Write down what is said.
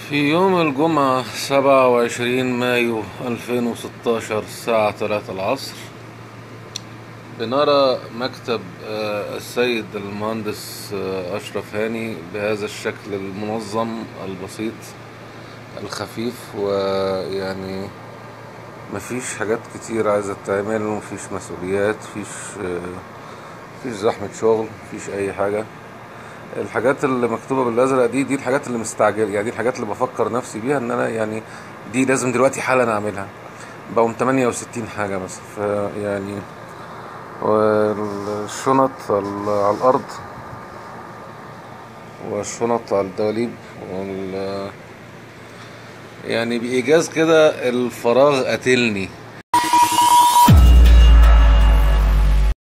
في يوم الجمعة 27 مايو 2016 الساعة 3 العصر بنرى مكتب السيد المهندس أشرف هاني بهذا الشكل المنظم البسيط الخفيف، ويعني مفيش حاجات كتير عايزة تتعمل، مفيش مسؤوليات، مفيش زحمة شغل، مفيش أي حاجة. الحاجات اللي مكتوبة بالأزرق دي الحاجات اللي مستعجل، يعني دي الحاجات اللي بفكر نفسي بيها ان انا يعني دي لازم دلوقتي حالا اعملها. بقوا 68 حاجة مثلا، فيعني والشنط على الأرض، والشنط على الدواليب، يعني بإيجاز كده الفراغ قاتلني.